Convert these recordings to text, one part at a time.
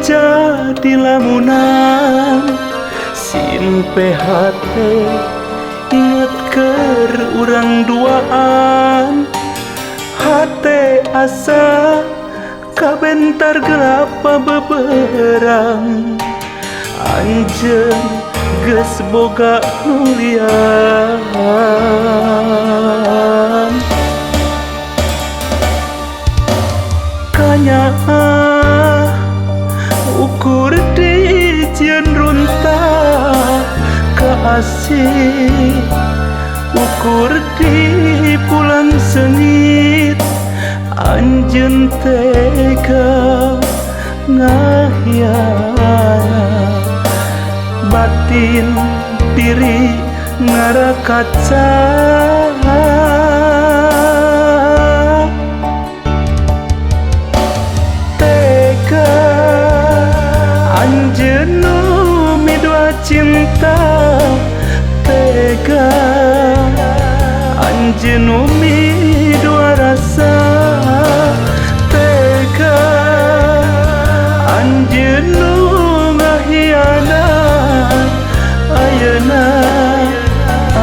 jadi lamunan simpe hate inget ker urang duaan hate asa kabentar gelapa beberang anjeun geus boga nulian kanyaah ukur dijieun runtah kaasih ukur di pulang sengit anjeun tega ngahiana batin diri ngarakaca tega anjeun nu midwa cinta tega anjeun nu midwa rasa tega anjeun nu ngahianat ayeuna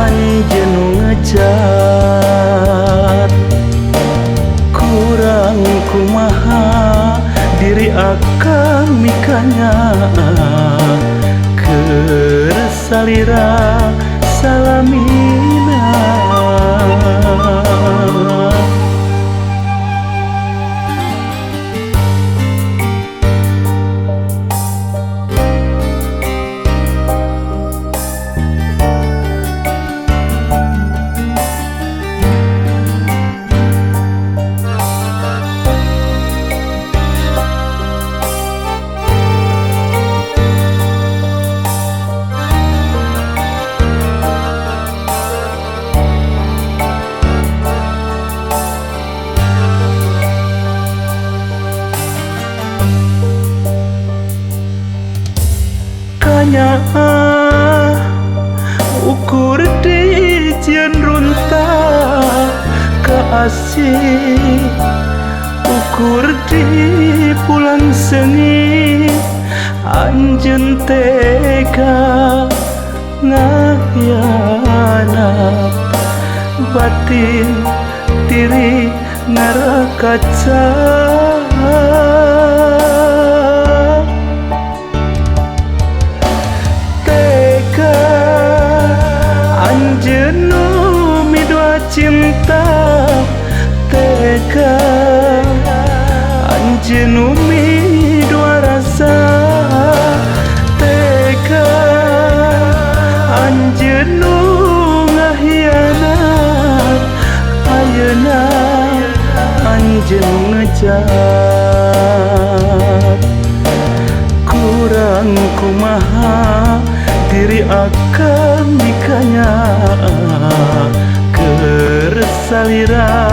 anjeun nu ngejat kurang kumaha diri akang mikanya keur salira salamina kanyaah ukur dijieun runtah kaasih ukur di pulang sengit anjeun tega ngahianat batin diri ngarakaca anjeun nu midwa cinta tega anjeun nu midwa rasa tega anjeun nu ngahianat ayeuna anjeun nu ngejat kurang kumaha diri akang mikanya keur salira